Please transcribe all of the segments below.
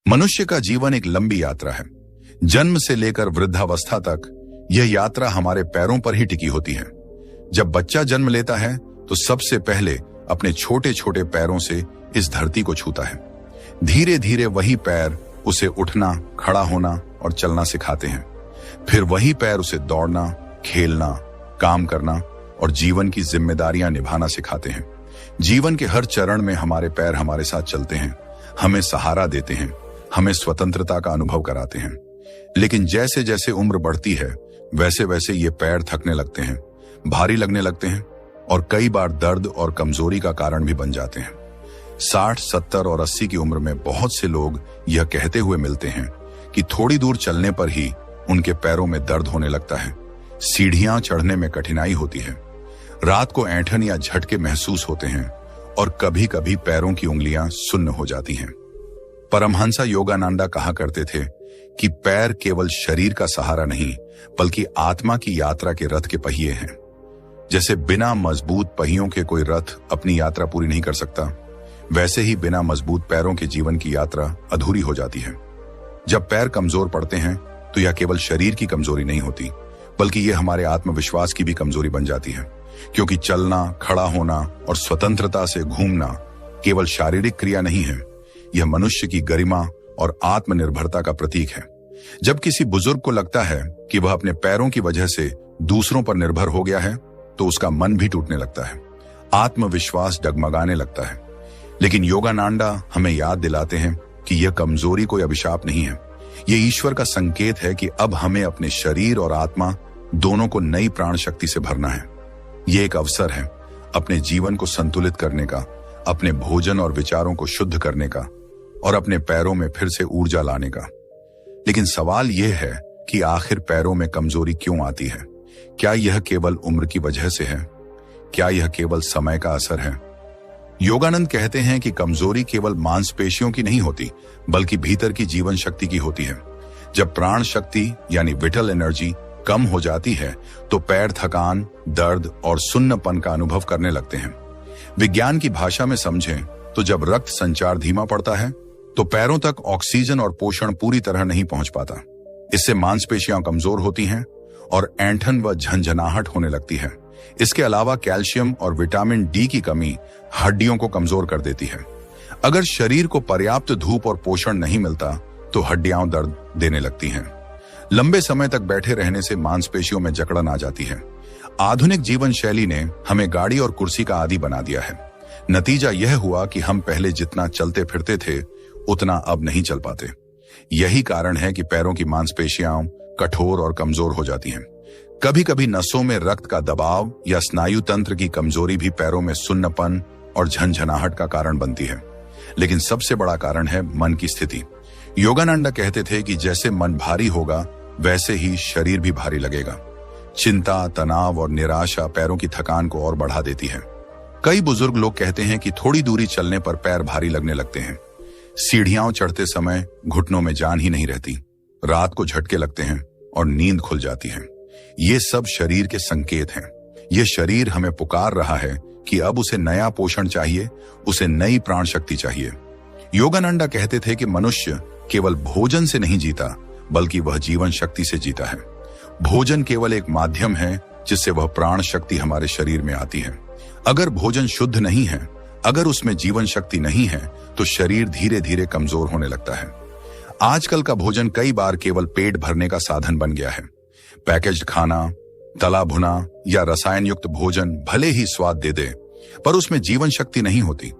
मनुष्य का जीवन एक लंबी यात्रा है। जन्म से लेकर वृद्धावस्था तक यह यात्रा हमारे पैरों पर ही टिकी होती है। जब बच्चा जन्म लेता है तो सबसे पहले अपने छोटे छोटे पैरों से इस धरती को छूता है। धीरे धीरे वही पैर उसे उठना, खड़ा होना और चलना सिखाते हैं। फिर वही पैर उसे दौड़ना, खेलना, काम करना और जीवन की जिम्मेदारियां निभाना सिखाते हैं। जीवन के हर चरण में हमारे पैर हमारे साथ चलते हैं, हमें सहारा देते हैं, हमें स्वतंत्रता का अनुभव कराते हैं। लेकिन जैसे जैसे उम्र बढ़ती है वैसे वैसे ये पैर थकने लगते हैं, भारी लगने लगते हैं और कई बार दर्द और कमजोरी का कारण भी बन जाते हैं। 60, 70 और 80 की उम्र में बहुत से लोग यह कहते हुए मिलते हैं कि थोड़ी दूर चलने पर ही उनके पैरों में दर्द होने लगता है, सीढ़ियां चढ़ने में कठिनाई होती है, रात को ऐंठन या झटके महसूस होते हैं और कभी कभी पैरों की उंगलियां सुन्न हो जाती हैं। परमहंस योगानंदा कहा करते थे कि पैर केवल शरीर का सहारा नहीं बल्कि आत्मा की यात्रा के रथ के पहिए हैं। जैसे बिना मजबूत पहियों के कोई रथ अपनी यात्रा पूरी नहीं कर सकता, वैसे ही बिना मजबूत पैरों के जीवन की यात्रा अधूरी हो जाती है। जब पैर कमजोर पड़ते हैं तो यह केवल शरीर की कमजोरी नहीं होती बल्कि यह हमारे आत्मविश्वास की भी कमजोरी बन जाती है, क्योंकि चलना, खड़ा होना और स्वतंत्रता से घूमना केवल शारीरिक क्रिया नहीं है, यह मनुष्य की गरिमा और आत्मनिर्भरता का प्रतीक है। जब किसी बुजुर्ग को लगता है कि वह अपने पैरों की वजह से दूसरों पर निर्भर हो गया है तो उसका मन भी टूटने लगता है, आत्मविश्वास डगमगाने लगता है। लेकिन योगानंदा हमें याद दिलाते हैं कि यह कमजोरी कोई अभिशाप नहीं है, यह ईश्वर का संकेत है कि अब हमें अपने शरीर और आत्मा दोनों को नई प्राण शक्ति से भरना है। यह एक अवसर है अपने जीवन को संतुलित करने का, अपने भोजन और विचारों को शुद्ध करने का और अपने पैरों में फिर से ऊर्जा लाने का। लेकिन सवाल यह है कि आखिर पैरों में कमजोरी क्यों आती है? क्या यह केवल उम्र की वजह से है? क्या यह केवल समय का असर है? योगानंद कहते हैं कि कमजोरी केवल मांसपेशियों की नहीं होती बल्कि भीतर की जीवन शक्ति की होती है। जब प्राण शक्ति यानी विटल एनर्जी कम हो जाती है तो पैर थकान, दर्द और सुन्नपन का अनुभव करने लगते हैं। विज्ञान की भाषा में समझें तो जब रक्त संचार धीमा पड़ता है तो पैरों तक ऑक्सीजन और पोषण पूरी तरह नहीं पहुंच पाता। इससे मांसपेशियां कमजोर होती हैं और ऐंठन व झंझनाहट होने लगती है। इसके अलावा कैल्शियम और विटामिन डी की कमी हड्डियों को कमजोर कर देती है। अगर शरीर को पर्याप्त धूप और पोषण नहीं मिलता तो हड्डियां दर्द देने लगती हैं। लंबे समय तक बैठे रहने से मांसपेशियों में जकड़न आ जाती है। आधुनिक जीवन शैली ने हमें गाड़ी और कुर्सी का आदी बना दिया है। नतीजा यह हुआ कि हम पहले जितना चलते फिरते थे उतना अब नहीं चल पाते। यही कारण है कि पैरों की मांसपेशियां कठोर और कमजोर हो जाती हैं। कभी कभी नसों में रक्त का दबाव या स्नायु तंत्र की कमजोरी भी पैरों में सुन्नपन और झंझनाहट का कारण बनती है। लेकिन सबसे बड़ा कारण है मन की स्थिति। योगानंदा कहते थे कि जैसे मन भारी होगा वैसे ही शरीर भी भारी लगेगा। चिंता, तनाव और निराशा पैरों की थकान को और बढ़ा देती है। कई बुजुर्ग लोग कहते हैं कि थोड़ी दूरी चलने पर पैर भारी लगने लगते हैं। सीढ़ियां चढ़ते समय घुटनों में जान ही नहीं रहती, रात को झटके लगते हैं और नींद खुल जाती है। ये सब शरीर के संकेत हैं। ये शरीर हमें पुकार रहा है कि अब उसे नया पोषण चाहिए, उसे नई प्राण शक्ति चाहिए। योगानंदा कहते थे कि मनुष्य केवल भोजन से नहीं जीता बल्कि वह जीवन शक्ति से जीता है। भोजन केवल एक माध्यम है जिससे वह प्राण शक्ति हमारे शरीर में आती है। अगर भोजन शुद्ध नहीं है, अगर उसमें जीवन शक्ति नहीं है तो शरीर धीरे धीरे कमजोर होने लगता है। आजकल का भोजन कई बार केवल पेट भरने का साधन बन गया है। पैकेज्ड खाना, तला भुना या रसायन युक्त भोजन भले ही स्वाद दे दे पर उसमें जीवन शक्ति नहीं होती।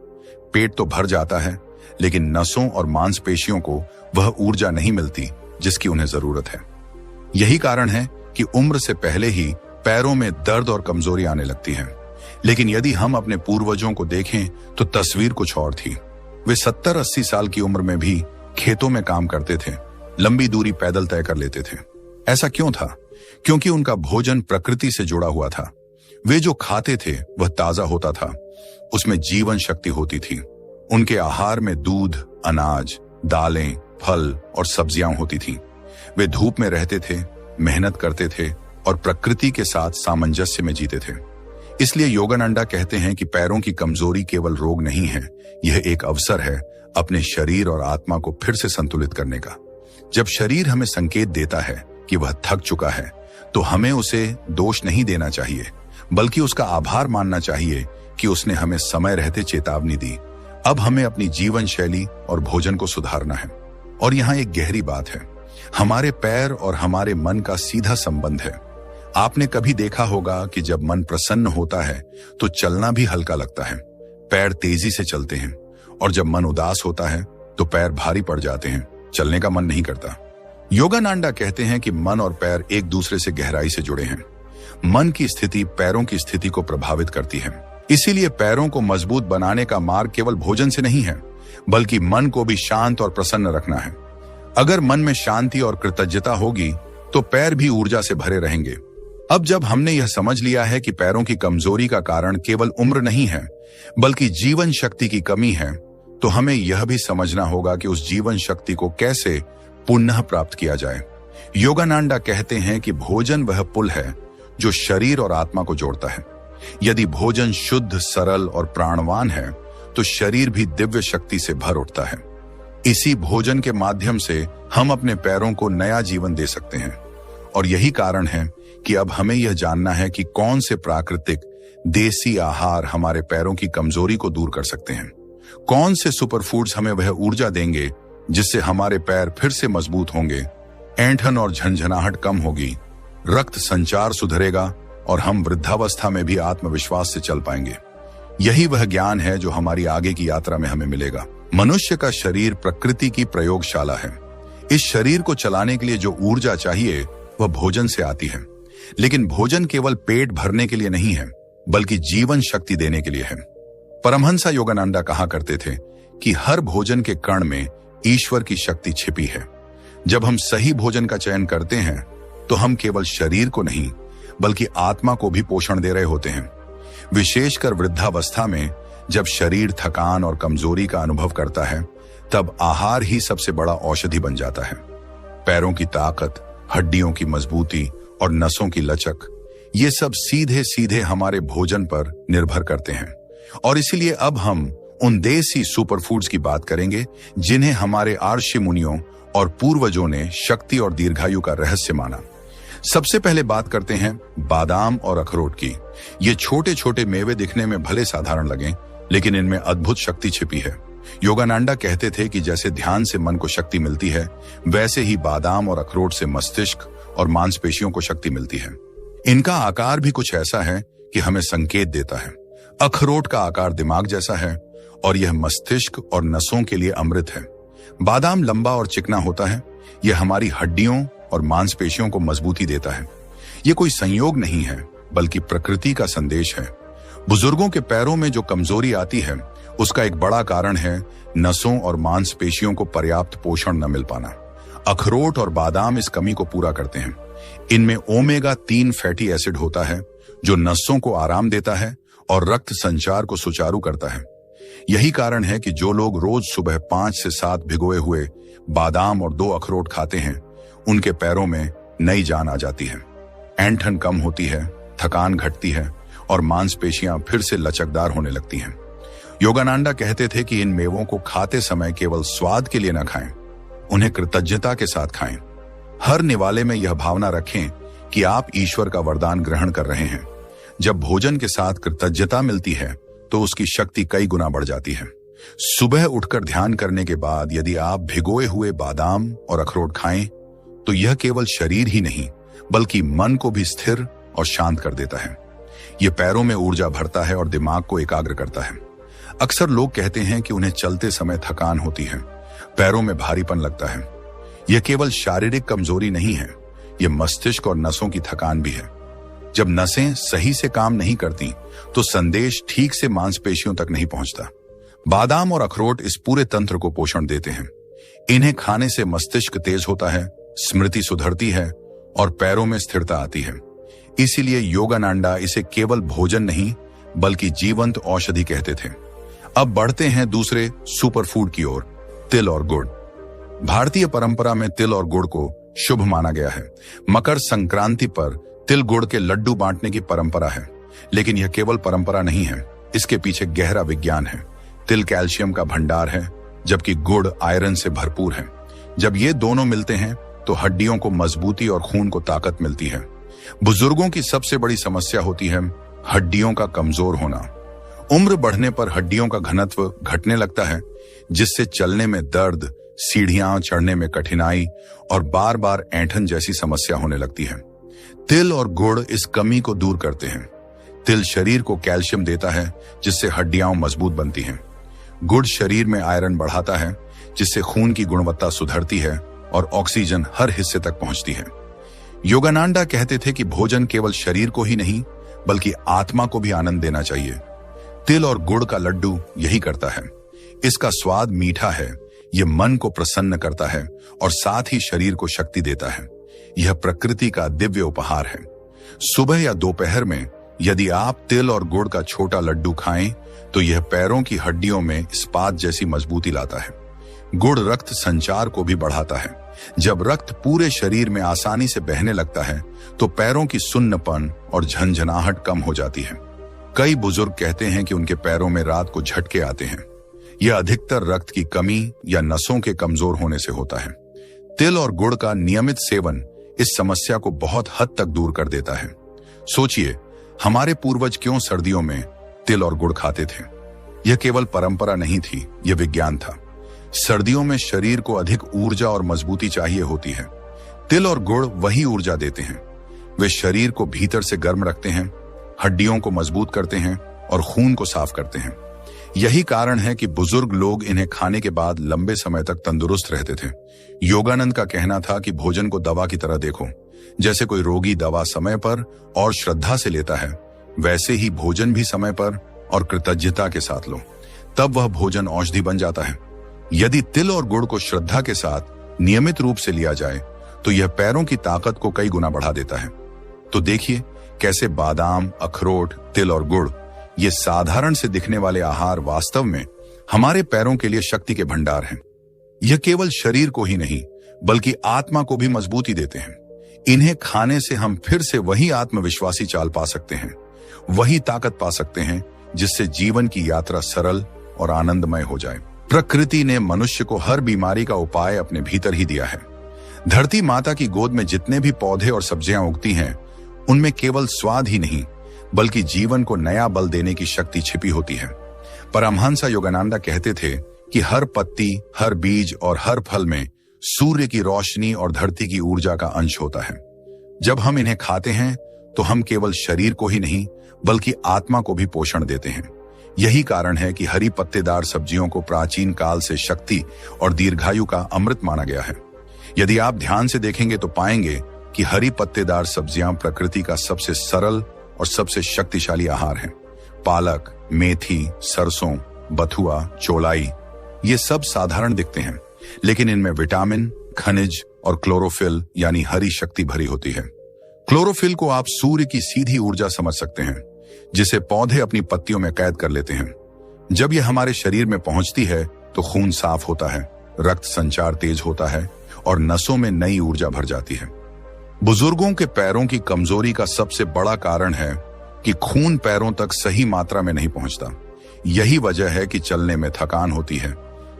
पेट तो भर जाता है लेकिन नसों और मांसपेशियों को वह ऊर्जा नहीं मिलती जिसकी उन्हें जरूरत है। यही कारण है कि उम्र से पहले ही पैरों में दर्द और कमजोरी आने लगती है। लेकिन यदि हम अपने पूर्वजों को देखें तो तस्वीर कुछ और थी। वे 70-80 साल की उम्र में भी खेतों में काम करते थे, लंबी दूरी पैदल तय कर लेते थे। ऐसा क्यों था? क्योंकि उनका भोजन प्रकृति से जुड़ा हुआ था। वे जो खाते थे वह ताजा होता था, उसमें जीवन शक्ति होती थी। उनके आहार में दूध, अनाज, दालें, फल और सब्जियां होती थी। वे धूप में रहते थे, मेहनत करते थे और प्रकृति के साथ सामंजस्य में जीते थे। इसलिए योगानंदा कहते हैं कि पैरों की कमजोरी केवल रोग नहीं है, यह एक अवसर है अपने शरीर और आत्मा को फिर से संतुलित करने का। जब शरीर हमें संकेत देता है कि वह थक चुका है, तो हमें उसे दोष नहीं देना चाहिए, बल्कि उसका आभार मानना चाहिए कि उसने हमें समय रहते चेतावनी दी। अब हमें अपनी जीवन शैली और भोजन को सुधारना है। और यहाँ एक गहरी बात है, हमारे पैर और हमारे मन का सीधा संबंध है। आपने कभी देखा होगा कि जब मन प्रसन्न होता है तो चलना भी हल्का लगता है, पैर तेजी से चलते हैं, और जब मन उदास होता है तो पैर भारी पड़ जाते हैं, चलने का मन नहीं करता। योगानंदा कहते हैं कि मन और पैर एक दूसरे से गहराई से जुड़े हैं। मन की स्थिति पैरों की स्थिति को प्रभावित करती है। इसीलिए पैरों को मजबूत बनाने का मार्ग केवल भोजन से नहीं है, बल्कि मन को भी शांत और प्रसन्न रखना है। अगर मन में शांति और कृतज्ञता होगी तो पैर भी ऊर्जा से भरे रहेंगे। अब जब हमने यह समझ लिया है कि पैरों की कमजोरी का कारण केवल उम्र नहीं है, बल्कि जीवन शक्ति की कमी है, तो हमें यह भी समझना होगा कि उस जीवन शक्ति को कैसे पुनः प्राप्त किया जाए। योगानंदा कहते हैं कि भोजन वह पुल है जो शरीर और आत्मा को जोड़ता है। यदि भोजन शुद्ध, सरल और प्राणवान है तो शरीर भी दिव्य शक्ति से भर उठता है। इसी भोजन के माध्यम से हम अपने पैरों को नया जीवन दे सकते हैं। और यही कारण है कि अब हमें यह जानना है कि कौन से प्राकृतिक देसी आहार हमारे पैरों की कमजोरी को दूर कर सकते हैं। कौन से सुपरफूड्स हमें वह ऊर्जा देंगे जिससे हमारे पैर फिर से मजबूत होंगे, ऐंठन और झंझनाहट कम होगी, रक्त संचार सुधरेगा और हम वृद्धावस्था में भी आत्मविश्वास से चल पाएंगे। यही वह ज्ञान है जो हमारी आगे की यात्रा में हमें मिलेगा। मनुष्य का शरीर प्रकृति की प्रयोगशाला है। इस शरीर को चलाने के लिए जो ऊर्जा चाहिए वह भोजन से आती है। लेकिन भोजन केवल पेट भरने के लिए नहीं है, बल्कि जीवन शक्ति देने के लिए है। परमहंस योगानंदा कहा करते थे कि हर भोजन के कण में ईश्वर की शक्ति छिपी है। जब हम सही भोजन का चयन करते हैं तो हम केवल शरीर को नहीं, बल्कि आत्मा को भी पोषण दे रहे होते हैं। विशेषकर वृद्धावस्था में जब शरीर थकान और कमजोरी का अनुभव करता है, तब आहार ही सबसे बड़ा औषधि बन जाता है। पैरों की ताकत, हड्डियों की मजबूती और नसों की लचक, ये सब सीधे सीधे हमारे भोजन पर निर्भर करते हैं। और इसीलिए अब हम उन देसी सुपरफूड्स की बात करेंगे जिन्हें हमारे आर्षि मुनियों और पूर्वजों ने शक्ति और दीर्घायु का रहस्य माना। सबसे पहले बात करते हैं बादाम और अखरोट की। ये छोटे छोटे मेवे दिखने में भले साधारण लगें, लेकिन इनमें अद्भुत शक्ति छिपी है। योगानंदा कहते थे कि जैसे ध्यान से मन को शक्ति मिलती है, वैसे ही बादाम और अखरोट से मस्तिष्क और मांसपेशियों को शक्ति मिलती है। इनका आकार भी कुछ ऐसा है कि हमें संकेत देता है। अखरोट का आकार दिमाग जैसा है और यह मस्तिष्क और नसों के लिए अमृत है। बादाम लंबा और चिकना होता है, यह हमारी हड्डियों और मांसपेशियों को मजबूती देता है। यह कोई संयोग नहीं है, बल्कि प्रकृति का संदेश है। बुजुर्गों के पैरों में जो कमजोरी आती है, उसका एक बड़ा कारण है नसों और मांसपेशियों को पर्याप्त पोषण न मिल पाना। अखरोट और बादाम इस कमी को पूरा करते हैं। इनमें ओमेगा 3 फैटी एसिड होता है जो नसों को आराम देता है और रक्त संचार को सुचारू करता है। यही कारण है कि जो लोग रोज सुबह 5 से 7 भिगोए हुए बादाम और 2 अखरोट खाते हैं, उनके पैरों में नई जान आ जाती है। ऐंठन कम होती है, थकान घटती है और मांसपेशियां फिर से लचकदार होने लगती हैं। योगानंदा कहते थे कि इन मेवों को खाते समय केवल स्वाद के लिए न खाएं, उन्हें कृतज्ञता के साथ खाएं। हर निवाले में यह भावना रखें कि आप ईश्वर का वरदान ग्रहण कर रहे हैं। जब भोजन के साथ कृतज्ञता मिलती है तो उसकी शक्ति कई गुना बढ़ जाती है। सुबह उठकर ध्यान करने के बाद यदि आप भिगोए हुए बादाम और अखरोट खाएं, तो यह केवल शरीर ही नहीं, बल्कि मन को भी स्थिर और शांत कर देता है। यह पैरों में ऊर्जा भरता है और दिमाग को एकाग्र करता है। अक्सर लोग कहते हैं कि उन्हें चलते समय थकान होती है, पैरों में भारीपन लगता है। यह केवल शारीरिक कमजोरी नहीं है, यह मस्तिष्क और नसों की थकान भी है। जब नसें सही से काम नहीं करती तो संदेश ठीक से मांसपेशियों तक नहीं पहुंचता। बादाम और अखरोट इस पूरे तंत्र को पोषण देते हैं। इन्हें खाने से मस्तिष्क तेज होता है, स्मृति सुधरती है और पैरों में स्थिरता आती है। इसीलिए योगानंदा इसे केवल भोजन नहीं, बल्कि जीवंत औषधि कहते थे। अब बढ़ते हैं दूसरे सुपरफूड की ओर, तिल और गुड़। भारतीय परंपरा में तिल और गुड़ को शुभ माना गया है। मकर संक्रांति पर तिल गुड़ के लड्डू बांटने की परंपरा है, लेकिन यह केवल परंपरा नहीं है, इसके पीछे गहरा विज्ञान है। तिल कैल्शियम का भंडार है, जबकि गुड़ आयरन से भरपूर है। जब ये दोनों मिलते हैं तो हड्डियों को मजबूती और खून को ताकत मिलती है। बुजुर्गों की सबसे बड़ी समस्या होती है हड्डियों का कमजोर होना। उम्र बढ़ने पर हड्डियों का घनत्व घटने लगता है, जिससे चलने में दर्द, सीढ़ियां चढ़ने में कठिनाई और बार बार ऐंठन जैसी समस्या होने लगती है। तिल और गुड़ इस कमी को दूर करते हैं। तिल शरीर को कैल्शियम देता है, जिससे हड्डियां मजबूत बनती हैं। गुड़ शरीर में आयरन बढ़ाता है, जिससे खून की गुणवत्ता सुधरती है और ऑक्सीजन हर हिस्से तक पहुंचती है। योगानंदा कहते थे कि भोजन केवल शरीर को ही नहीं बल्कि आत्मा को भी आनंद देना चाहिए। तिल और गुड़ का लड्डू यही करता है। इसका स्वाद मीठा है, यह मन को प्रसन्न करता है और साथ ही शरीर को शक्ति देता है। यह प्रकृति का दिव्य उपहार है। सुबह या दोपहर में यदि आप तिल और गुड़ का छोटा लड्डू खाएं तो यह पैरों की हड्डियों में इस्पात जैसी मजबूती लाता है। गुड़ रक्त संचार को भी बढ़ाता है। जब रक्त पूरे शरीर में आसानी से बहने लगता है तो पैरों की सुन्नपन और झंझनाहट कम हो जाती है। कई बुजुर्ग कहते हैं कि उनके पैरों में रात को झटके आते हैं। यह अधिकतर रक्त की कमी या नसों के कमजोर होने से होता है। तिल और गुड़ का नियमित सेवन इस समस्या को बहुत हद तक दूर कर देता है। सोचिए, हमारे पूर्वज क्यों सर्दियों में तिल और गुड़ खाते थे? यह केवल परंपरा नहीं थी, यह विज्ञान था। सर्दियों में शरीर को अधिक ऊर्जा और मजबूती चाहिए होती है। तिल और गुड़ वही ऊर्जा देते हैं। वे शरीर को भीतर से गर्म रखते हैं, हड्डियों को मजबूत करते हैं और खून को साफ करते हैं। यही कारण है कि बुजुर्ग लोग इन्हें खाने के बाद लंबे समय तक तंदुरुस्त रहते थे। योगानंद का कहना था कि भोजन को दवा की तरह देखो। जैसे कोई रोगी दवा समय पर और श्रद्धा से लेता है, वैसे ही भोजन भी समय पर और कृतज्ञता के साथ लो, तब वह भोजन औषधि बन जाता है। यदि तिल और गुड़ को श्रद्धा के साथ नियमित रूप से लिया जाए तो यह पैरों की ताकत को कई गुना बढ़ा देता है। तो देखिए कैसे बादाम, अखरोट, तिल और गुड़, ये साधारण से दिखने वाले आहार वास्तव में हमारे पैरों के लिए शक्ति के भंडार हैं। यह केवल शरीर को ही नहीं बल्कि आत्मा को भी मजबूती देते हैं। इन्हें खाने से हम फिर से वही आत्मविश्वासी चाल पा सकते हैं, वही ताकत पा सकते हैं जिससे जीवन की यात्रा सरल और आनंदमय हो जाए। प्रकृति ने मनुष्य को हर बीमारी का उपाय अपने भीतर ही दिया है। धरती माता की गोद में जितने भी पौधे और सब्जियां उगती हैं, उनमें केवल स्वाद ही नहीं बल्कि जीवन को नया बल देने की शक्ति छिपी होती है। परमहंस योगानंदा कहते थे कि हर पत्ती, हर बीज और हर फल में सूर्य की रोशनी और धरती की ऊर्जा का अंश होता है। जब हम इन्हें खाते हैं तो हम केवल शरीर को ही नहीं बल्कि आत्मा को भी पोषण देते हैं। यही कारण है कि हरी पत्तेदार सब्जियों को प्राचीन काल से शक्ति और दीर्घायु का अमृत माना गया है। यदि आप ध्यान से देखेंगे तो पाएंगे कि हरी पत्तेदार सब्जियां प्रकृति का सबसे सरल और सबसे शक्तिशाली आहार हैं। पालक, मेथी, सरसों, बथुआ, चौलाई, ये सब साधारण दिखते हैं, लेकिन इनमें विटामिन, खनिज और क्लोरोफिल यानी हरी शक्ति भरी होती है। क्लोरोफिल को आप सूर्य की सीधी ऊर्जा समझ सकते हैं, जिसे पौधे अपनी पत्तियों में कैद कर लेते हैं। जब यह हमारे शरीर में पहुंचती है तो खून साफ होता है, रक्त संचार तेज होता है और नसों में नई ऊर्जा भर जाती है। बुजुर्गों के पैरों की कमजोरी का सबसे बड़ा कारण है कि खून पैरों तक सही मात्रा में नहीं पहुंचता। यही वजह है कि चलने में थकान होती है,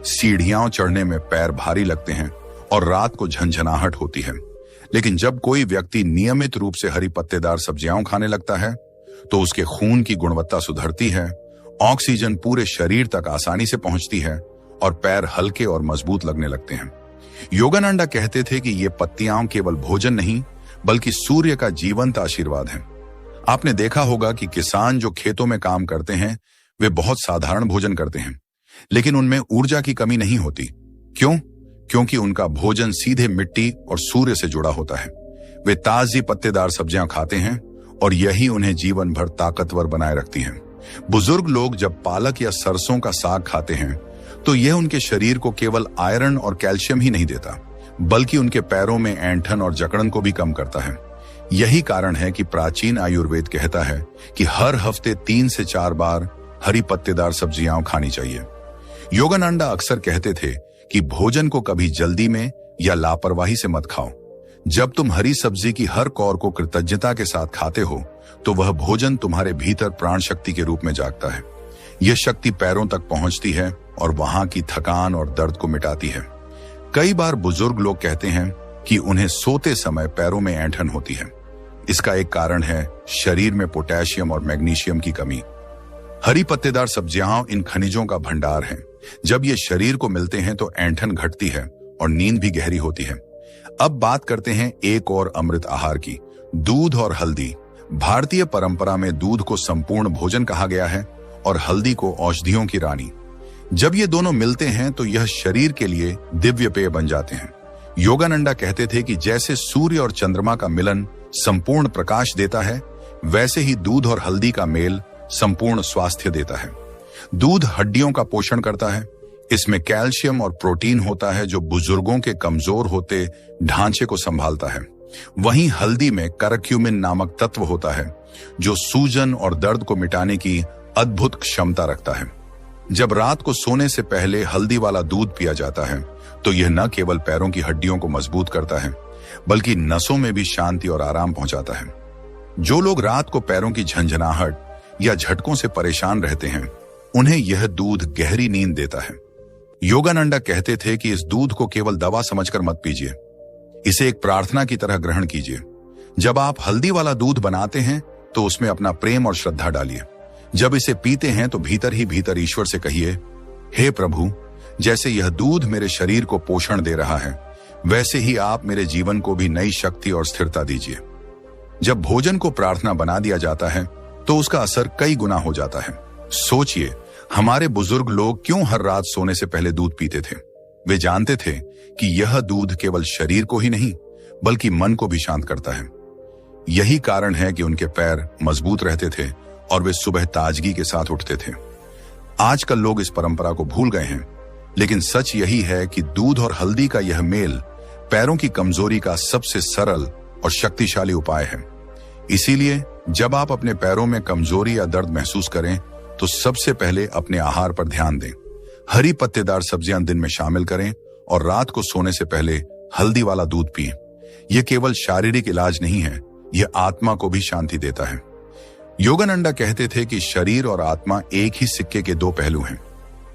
सीढ़ियां चढ़ने में पैर भारी लगते हैं और रात को झंझनाहट होती है। लेकिन जब कोई व्यक्ति नियमित रूप से हरी पत्तेदार सब्जियां खाने लगता है तो उसके खून की गुणवत्ता सुधरती है, ऑक्सीजन पूरे शरीर तक आसानी से पहुंचती है और पैर हल्के और मजबूत लगने लगते हैं। योगानंदा कहते थे कि ये पत्तियां केवल भोजन नहीं बल्कि सूर्य का जीवंत आशीर्वाद है। आपने देखा होगा कि किसान जो खेतों में काम करते हैं वे बहुत साधारण भोजन करते हैं, लेकिन उनमें ऊर्जा की कमी नहीं होती। क्यों? क्योंकि उनका भोजन सीधे मिट्टी और सूर्य से जुड़ा होता है। वे ताजी पत्तेदार सब्जियां खाते हैं और यही उन्हें जीवन भर ताकतवर बनाए रखती हैं। बुजुर्ग लोग जब पालक या सरसों का साग खाते हैं तो यह उनके शरीर को केवल आयरन और कैल्शियम ही नहीं देता बल्कि उनके पैरों में ऐंठन और जकड़न को भी कम करता है। यही कारण है कि प्राचीन आयुर्वेद कहता है कि हर हफ्ते 3 से 4 बार हरी पत्तेदार सब्जियां खानी चाहिए। योगानंदा अक्सर कहते थे कि भोजन को कभी जल्दी में या लापरवाही से मत खाओ। जब तुम हरी सब्जी की हर कौर को कृतज्ञता के साथ खाते हो तो वह भोजन तुम्हारे भीतर प्राण शक्ति के रूप में जागता है। यह शक्ति पैरों तक पहुंचती है और वहां की थकान और दर्द को मिटाती है। कई बार बुजुर्ग लोग कहते हैं कि उन्हें सोते समय पैरों में ऐंठन होती है। इसका एक कारण है शरीर में पोटेशियम और मैग्नीशियम की कमी। हरी पत्तेदार सब्जियां इन खनिजों का भंडार हैं। जब ये शरीर को मिलते हैं तो ऐंठन घटती है और नींद भी गहरी होती है। अब बात करते हैं एक और अमृत आहार की, दूध और हल्दी। भारतीय परंपरा में दूध को संपूर्ण भोजन कहा गया है और हल्दी को औषधियों की रानी। जब ये दोनों मिलते हैं तो यह शरीर के लिए दिव्य पेय बन जाते हैं। योगानंदा कहते थे कि जैसे सूर्य और चंद्रमा का मिलन संपूर्ण प्रकाश देता है, वैसे ही दूध और हल्दी का मेल संपूर्ण स्वास्थ्य देता है। दूध हड्डियों का पोषण करता है। इसमें कैल्शियम और प्रोटीन होता है जो बुजुर्गों के कमजोर होते ढांचे को संभालता है। वहीं हल्दी में करक्यूमिन नामक तत्व होता है जो सूजन और दर्द को मिटाने की अद्भुत क्षमता रखता है। जब रात को सोने से पहले हल्दी वाला दूध पिया जाता है तो यह न केवल पैरों की हड्डियों को मजबूत करता है बल्कि नसों में भी शांति और आराम पहुंचाता है। जो लोग रात को पैरों की झंझनाहट या झटकों से परेशान रहते हैं, उन्हें यह दूध गहरी नींद देता है। योगानंदा कहते थे कि इस दूध को केवल दवा समझकर मत पीजिए, इसे एक प्रार्थना की तरह ग्रहण कीजिए। जब आप हल्दी वाला दूध बनाते हैं तो उसमें अपना प्रेम और श्रद्धा डालिए। जब इसे पीते हैं तो भीतर ही भीतर ईश्वर से कहिए, हे प्रभु, जैसे यह दूध मेरे शरीर को पोषण दे रहा है, वैसे ही आप मेरे जीवन को भी नई शक्ति और स्थिरता दीजिए। जब भोजन को प्रार्थना बना दिया जाता है तो उसका असर कई गुना हो जाता है। सोचिए, हमारे बुजुर्ग लोग क्यों हर रात सोने से पहले दूध पीते थे? वे जानते थे कि यह दूध केवल शरीर को ही नहीं बल्कि मन को भी शांत करता है। यही कारण है कि उनके पैर मजबूत रहते थे और वे सुबह ताजगी के साथ उठते थे। आजकल लोग इस परंपरा को भूल गए हैं, लेकिन सच यही है कि दूध और हल्दी का यह मेल पैरों की कमजोरी का सबसे सरल और शक्तिशाली उपाय है। इसीलिए जब आप अपने पैरों में कमजोरी या दर्द महसूस करें तो सबसे पहले अपने आहार पर ध्यान दें। हरी पत्तेदार सब्जियां दिन में शामिल करें और रात को सोने से पहले हल्दी वाला दूध पिएं। यह केवल शारीरिक इलाज नहीं है, यह आत्मा को भी शांति देता है। योगानंदा कहते थे कि शरीर और आत्मा एक ही सिक्के के दो पहलू हैं।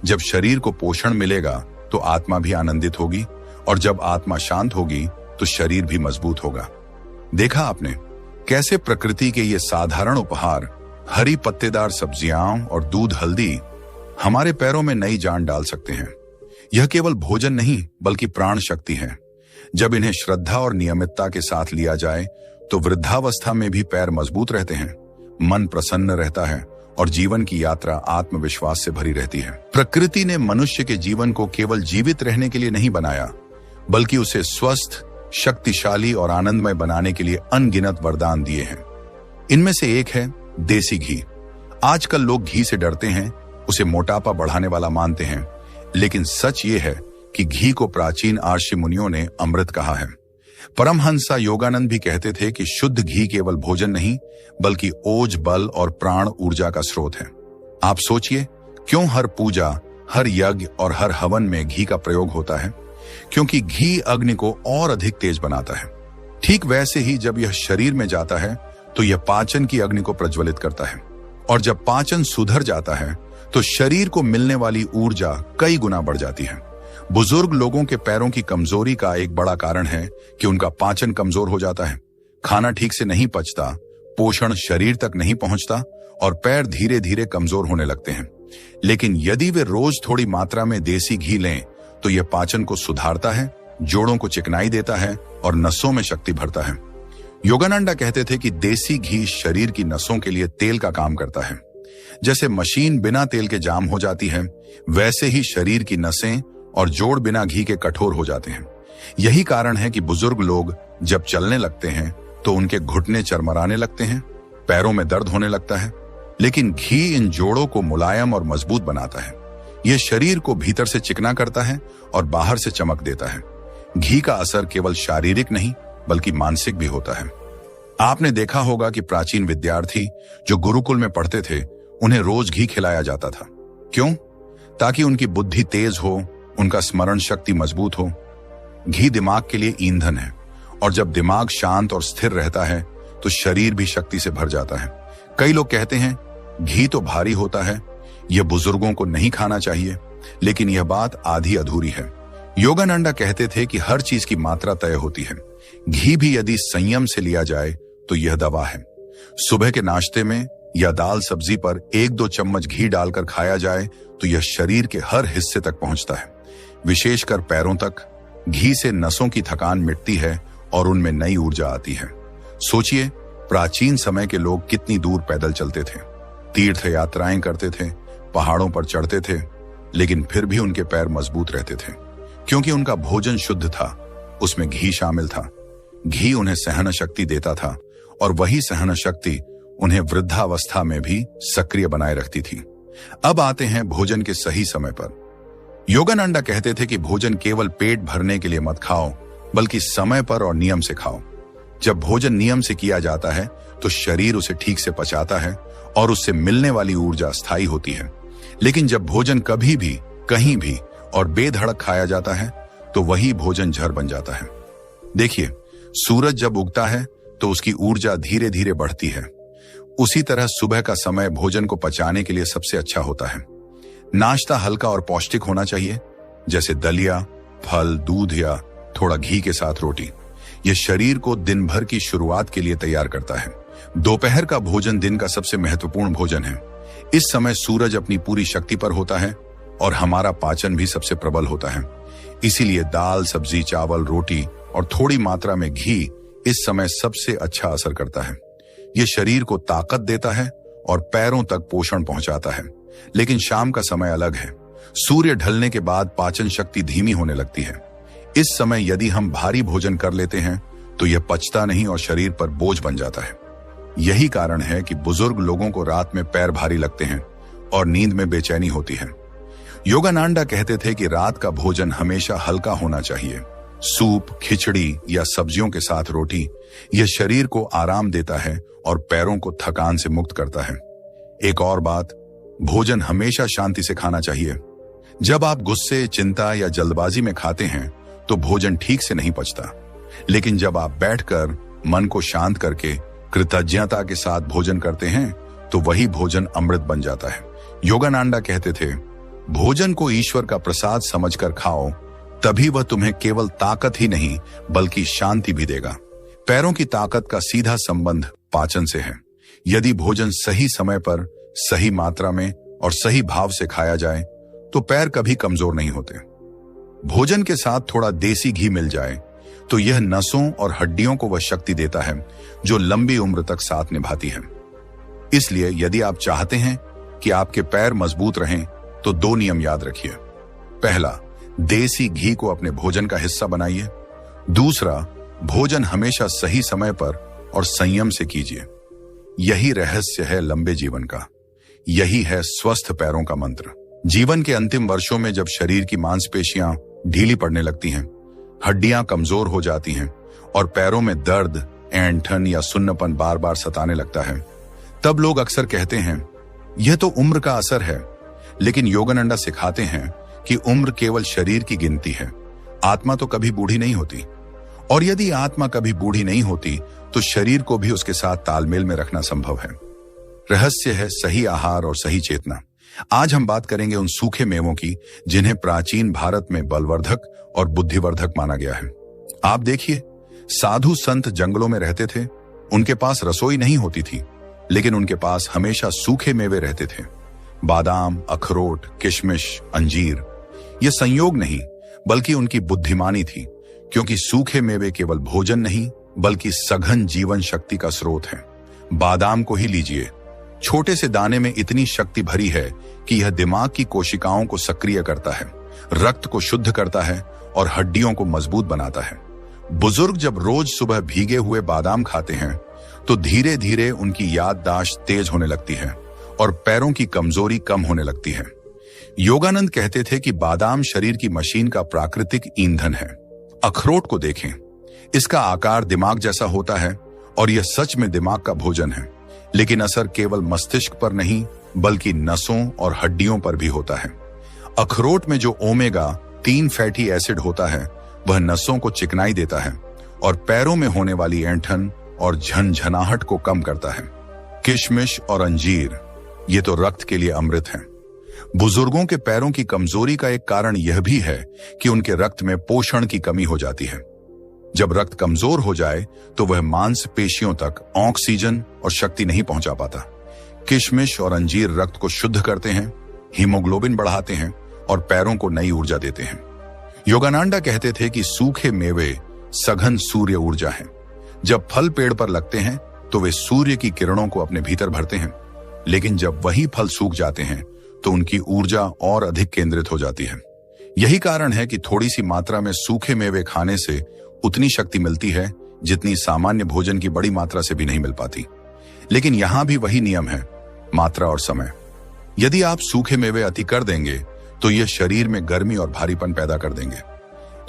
जब शरीर को पोषण मिलेगा तो आत्मा भी आनंदित होगी और जब आत्मा शांत होगी तो शरीर भी मजबूत होगा। देखा आपने कैसे प्रकृति के ये साधारण उपहार, हरी पत्तेदार सब्जियां और दूध हल्दी, हमारे पैरों में नई जान डाल सकते हैं। यह केवल भोजन नहीं बल्कि प्राण शक्ति है। जब इन्हें श्रद्धा और नियमितता के साथ लिया जाए तो वृद्धावस्था में भी पैर मजबूत रहते हैं, मन प्रसन्न रहता है और जीवन की यात्रा आत्मविश्वास से भरी रहती है। प्रकृति ने मनुष्य के जीवन को केवल जीवित रहने के लिए नहीं बनाया, बल्कि उसे स्वस्थ, शक्तिशाली और आनंदमय बनाने के लिए अनगिनत वरदान दिए हैं। इनमें से एक है देसी घी। आजकल लोग घी से डरते हैं, उसे मोटापा बढ़ाने वाला मानते हैं, लेकिन सच ये है कि घी को प्राचीन आर्षि मुनियों ने अमृत कहा है। परमहंसा योगानंद भी कहते थे कि शुद्ध घी केवल भोजन नहीं बल्कि ओज, बल और प्राण ऊर्जा का स्रोत है। आप सोचिए, क्यों हर पूजा, हर यज्ञ और हर हवन में घी का प्रयोग होता है? क्योंकि घी अग्नि को और अधिक तेज बनाता है। ठीक वैसे ही जब यह शरीर में जाता है तो यह पाचन की अग्नि को प्रज्वलित करता है और जब पाचन सुधर जाता है तो शरीर को मिलने वाली ऊर्जा कई गुना बढ़ जाती है। बुजुर्ग लोगों के पैरों की कमजोरी का एक बड़ा कारण है कि उनका पाचन कमजोर हो जाता है। खाना ठीक से नहीं पचता, पोषण शरीर तक नहीं पहुंचता और पैर धीरे धीरे कमजोर होने लगते हैं। लेकिन यदि वे रोज थोड़ी मात्रा में देसी घी लें तो यह पाचन को सुधारता है, जोड़ों को चिकनाई देता है और नसों में शक्ति भरता है। योगानंदा कहते थे कि देसी घी शरीर की नसों के लिए तेल का काम करता है। जैसे मशीन बिना तेल के जाम हो जाती है, वैसे ही शरीर की नसें और जोड़ बिना घी के कठोर हो जाते हैं। यही कारण है कि बुजुर्ग लोग जब चलने लगते हैं तो उनके घुटने चरमराने लगते हैं, पैरों में दर्द होने लगता है। लेकिन घी इन जोड़ों को मुलायम और मजबूत बनाता है। यह शरीर को भीतर से चिकना करता है और बाहर से चमक देता है। घी का असर केवल शारीरिक नहीं बल्कि मानसिक भी होता है। आपने देखा होगा कि प्राचीन विद्यार्थी जो गुरुकुल में पढ़ते थे, उन्हें रोज घी खिलाया जाता था। क्यों? ताकि उनकी बुद्धि तेज हो, उनका स्मरण शक्ति मजबूत हो। घी दिमाग के लिए ईंधन है और जब दिमाग शांत और स्थिर रहता है तो शरीर भी शक्ति से भर जाता है। कई लोग कहते हैं घी तो भारी होता है यह बुजुर्गों को नहीं खाना चाहिए, लेकिन यह बात आधी अधूरी है। योगानंदा कहते थे कि हर चीज की मात्रा तय होती है। घी भी यदि संयम से लिया जाए तो यह दवा है। सुबह के नाश्ते में या दाल सब्जी पर 1-2 चम्मच घी डालकर खाया जाए तो यह शरीर के हर हिस्से तक पहुंचता है, विशेषकर पैरों तक। घी से नसों की थकान मिटती है और उनमें नई ऊर्जा आती है। सोचिए, प्राचीन समय के लोग कितनी दूर पैदल चलते थे, तीर्थ यात्राएं करते थे, पहाड़ों पर चढ़ते थे, लेकिन फिर भी उनके पैर मजबूत रहते थे, क्योंकि उनका भोजन शुद्ध था, उसमें घी शामिल था। घी उन्हें सहन शक्ति देता था और वही सहन शक्ति उन्हें वृद्धावस्था में भी सक्रिय बनाए रखती थी। अब आते हैं भोजन के सही समय पर। योगानंदा कहते थे कि भोजन केवल पेट भरने के लिए मत खाओ, बल्कि समय पर और नियम से खाओ। जब भोजन नियम से किया जाता है तो शरीर उसे ठीक से पचाता है और उससे मिलने वाली ऊर्जा स्थायी होती है। लेकिन जब भोजन कभी भी, कहीं भी और बेधड़क खाया जाता है तो वही भोजन जहर बन जाता है। देखिए, सूरज जब उगता है तो उसकी ऊर्जा धीरे धीरे बढ़ती है। उसी तरह सुबह का समय भोजन को पचाने के लिए सबसे अच्छा होता है। नाश्ता हल्का और पौष्टिक होना चाहिए, जैसे दलिया, फल, दूध या थोड़ा घी के साथ रोटी। यह शरीर को दिन भर की शुरुआत के लिए तैयार करता है। दोपहर का भोजन दिन का सबसे महत्वपूर्ण भोजन है। इस समय सूरज अपनी पूरी शक्ति पर होता है और हमारा पाचन भी सबसे प्रबल होता है। इसीलिए दाल, सब्जी, चावल, रोटी और थोड़ी मात्रा में घी इस समय सबसे अच्छा असर करता है। यह शरीर को ताकत देता है और पैरों तक पोषण पहुंचाता है। लेकिन शाम का समय अलग है। सूर्य ढलने के बाद पाचन शक्ति धीमी होने लगती है। इस समय यदि हम भारी भोजन कर लेते हैं तो यह पचता नहीं और शरीर पर बोझ बन जाता है। यही कारण है कि बुजुर्ग लोगों को रात में पैर भारी लगते हैं और नींद में बेचैनी होती है। योगानंदा कहते थे कि रात का भोजन हमेशा हल्का होना चाहिए। सूप, खिचड़ी या सब्जियों के साथ रोटी, यह शरीर को आराम देता है और पैरों को थकान से मुक्त करता है। एक और बात, भोजन हमेशा शांति से खाना चाहिए। जब आप गुस्से, चिंता या जल्दबाजी में खाते हैं तो भोजन ठीक से नहीं पचता। लेकिन जब आप बैठकर मन को शांत करके कृतज्ञता के साथ भोजन करते हैं तो वही भोजन अमृत बन जाता है। योगानंदा कहते थे, भोजन को ईश्वर का प्रसाद समझकर खाओ, तभी वह तुम्हें केवल ताकत ही नहीं बल्कि शांति भी देगा। पैरों की ताकत का सीधा संबंध पाचन से है। यदि भोजन सही समय पर, सही मात्रा में और सही भाव से खाया जाए तो पैर कभी कमजोर नहीं होते। भोजन के साथ थोड़ा देसी घी मिल जाए तो यह नसों और हड्डियों को वह शक्ति देता है जो लंबी उम्र तक साथ निभाती है। इसलिए यदि आप चाहते हैं कि आपके पैर मजबूत रहें तो 2 नियम याद रखिए। पहला, देसी घी को अपने भोजन का हिस्सा बनाइए। दूसरा, भोजन हमेशा सही समय पर और संयम से कीजिए। यही रहस्य है लंबे जीवन का। यही है स्वस्थ पैरों का मंत्र। जीवन के अंतिम वर्षों में जब शरीर की मांसपेशियां ढीली पड़ने लगती हैं, हड्डियां कमजोर हो जाती हैं और पैरों में दर्द, ऐंठन या सुन्नपन बार बार सताने लगता है, तब लोग अक्सर कहते हैं यह तो उम्र का असर है। लेकिन योगानंदा सिखाते हैं कि उम्र केवल शरीर की गिनती है, आत्मा तो कभी बूढ़ी नहीं होती। और यदि आत्मा कभी बूढ़ी नहीं होती तो शरीर को भी उसके साथ तालमेल में रखना संभव है। रहस्य है सही आहार और सही चेतना। आज हम बात करेंगे उन सूखे मेवों की जिन्हें प्राचीन भारत में बलवर्धक और बुद्धिवर्धक माना गया है। आप देखिए, साधु संत जंगलों में रहते थे, उनके पास रसोई नहीं होती थी, लेकिन उनके पास हमेशा सूखे मेवे रहते थे। बादाम, अखरोट, किशमिश, अंजीर। ये संयोग नहीं बल्कि उनकी बुद्धिमानी थी, क्योंकि सूखे मेवे केवल भोजन नहीं बल्कि सघन जीवन शक्ति का स्रोत है। बादाम को ही लीजिए, छोटे से दाने में इतनी शक्ति भरी है कि यह दिमाग की कोशिकाओं को सक्रिय करता है, रक्त को शुद्ध करता है और हड्डियों को मजबूत बनाता है। बुजुर्ग जब रोज सुबह भीगे हुए बादाम खाते हैं तो धीरे धीरे उनकी याददाश्त तेज होने लगती है और पैरों की कमजोरी कम होने लगती है। योगानंद कहते थे कि बादाम शरीर की मशीन का प्राकृतिक ईंधन है। अखरोट को देखें, इसका आकार दिमाग जैसा होता है और यह सच में दिमाग का भोजन है, लेकिन असर केवल मस्तिष्क पर नहीं बल्कि नसों और हड्डियों पर भी होता है। अखरोट में जो ओमेगा 3 फैटी एसिड होता है वह नसों को चिकनाई देता है और पैरों में होने वाली ऐंठन और झनझनाहट को कम करता है। किशमिश और अंजीर, ये तो रक्त के लिए अमृत हैं। बुजुर्गों के पैरों की कमजोरी का एक कारण यह भी है कि उनके रक्त में पोषण की कमी हो जाती है। जब रक्त कमजोर हो जाए तो वह मांसपेशियों तक ऑक्सीजन और शक्ति नहीं पहुंचा पाता। किशमिश और अंजीर रक्त को शुद्ध करते हैं, हीमोग्लोबिन बढ़ाते हैं और पैरों को नई ऊर्जा देते हैं। योगानंदा कहते थे कि सूखे मेवे सघन सूर्य ऊर्जा है। जब फल पेड़ पर लगते हैं तो वे सूर्य की किरणों को अपने भीतर भरते हैं, लेकिन जब वही फल सूख जाते हैं तो उनकी ऊर्जा और अधिक केंद्रित हो जाती है। यही कारण है कि थोड़ी सी मात्रा में सूखे मेवे खाने से उतनी शक्ति मिलती है जितनी सामान्य भोजन की बड़ी मात्रा से भी नहीं मिल पाती। लेकिन यहां भी वही नियम है, मात्रा और समय। यदि आप सूखे मेवे अति कर देंगे तो यह शरीर में गर्मी और भारीपन पैदा कर देंगे,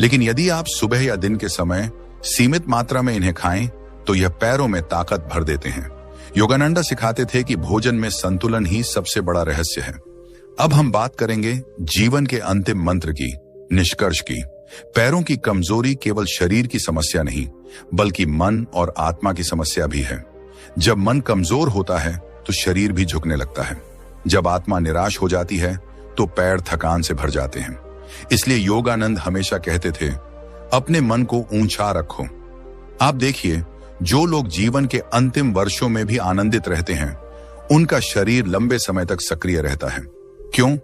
लेकिन यदि आप सुबह या दिन के समय सीमित मात्रा में इन्हें खाएं तो यह पैरों में ताकत भर देते हैं। योगानंदा सिखाते थे कि भोजन में संतुलन ही सबसे बड़ा रहस्य है। अब हम बात करेंगे जीवन के अंतिम मंत्र की, निष्कर्ष की। पैरों की कमजोरी केवल शरीर की समस्या नहीं, बल्कि मन और आत्मा की समस्या भी है। जब मन कमजोर होता है तो शरीर भी झुकने लगता है। जब आत्मा निराश हो जाती है तो पैर थकान से भर जाते हैं। इसलिए योगानंद हमेशा कहते थे, अपने मन को ऊंचा रखो। आप देखिए, जो लोग जीवन के अंतिम वर्षों में भी आनंदित रहते हैं, उनका शरीर लंबे समय तक सक्रिय रहता है। क्यों?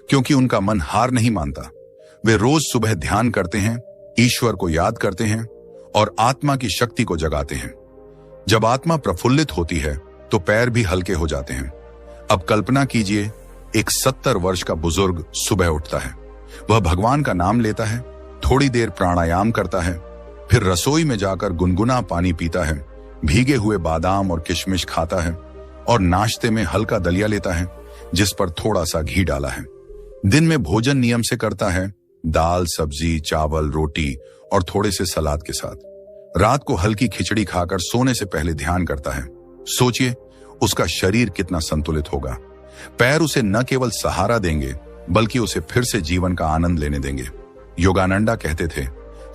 क्योंकि उनका मन हार नहीं मानता। वे रोज सुबह ध्यान करते हैं, ईश्वर को याद करते हैं और आत्मा की शक्ति को जगाते हैं। जब आत्मा प्रफुल्लित होती है तो पैर भी हल्के हो जाते हैं। अब कल्पना कीजिए, एक 70 वर्ष का बुजुर्ग सुबह उठता है। वह भगवान का नाम लेता है, थोड़ी देर प्राणायाम करता है, फिर रसोई में जाकर गुनगुना पानी पीता है, भीगे हुए बादाम और किशमिश खाता है और नाश्ते में हल्का दलिया लेता है जिस पर थोड़ा सा घी डाला है। दिन में भोजन नियम से करता है, दाल, सब्जी, चावल, रोटी और थोड़े से सलाद के साथ। रात को हल्की खिचड़ी खाकर सोने से पहले ध्यान करता है। सोचिए, उसका शरीर कितना संतुलित होगा। पैर उसे न केवल सहारा देंगे, बल्कि उसे फिर से जीवन का आनंद लेने देंगे। योगानंदा कहते थे,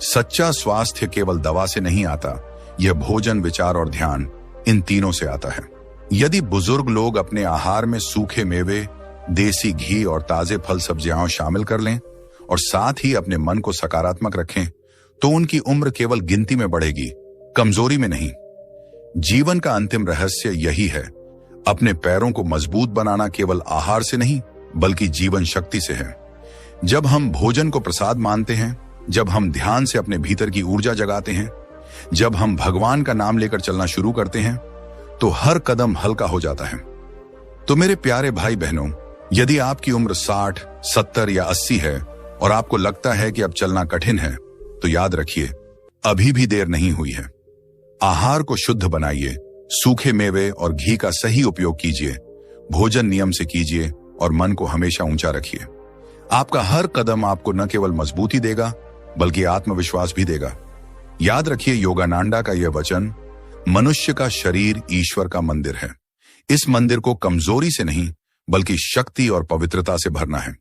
सच्चा स्वास्थ्य केवल दवा से नहीं आता, यह भोजन, विचार और ध्यान, इन तीनों से आता है। यदि बुजुर्ग लोग अपने आहार में सूखे मेवे, देसी घी और ताजे फल सब्जियां शामिल कर लें और साथ ही अपने मन को सकारात्मक रखें, तो उनकी उम्र केवल गिनती में बढ़ेगी, कमजोरी में नहीं। जीवन का अंतिम रहस्य यही है, अपने पैरों को मजबूत बनाना केवल आहार से नहीं, बल्कि जीवन शक्ति से है। जब हम भोजन को प्रसाद मानते हैं, जब हम ध्यान से अपने भीतर की ऊर्जा जगाते हैं, जब हम भगवान का नाम लेकर चलना शुरू करते हैं, तो हर कदम हल्का हो जाता है। तो मेरे प्यारे भाई बहनों, यदि आपकी उम्र 60, 70 या 80 है और आपको लगता है कि अब चलना कठिन है, तो याद रखिए, अभी भी देर नहीं हुई है। आहार को शुद्ध बनाइए, सूखे मेवे और घी का सही उपयोग कीजिए, भोजन नियम से कीजिए और मन को हमेशा ऊंचा रखिए। आपका हर कदम आपको न केवल मजबूती देगा, बल्कि आत्मविश्वास भी देगा। याद रखिए, योगानंदा का यह वचन, मनुष्य का शरीर ईश्वर का मंदिर है। इस मंदिर को कमजोरी से नहीं, बल्कि शक्ति और पवित्रता से भरना है।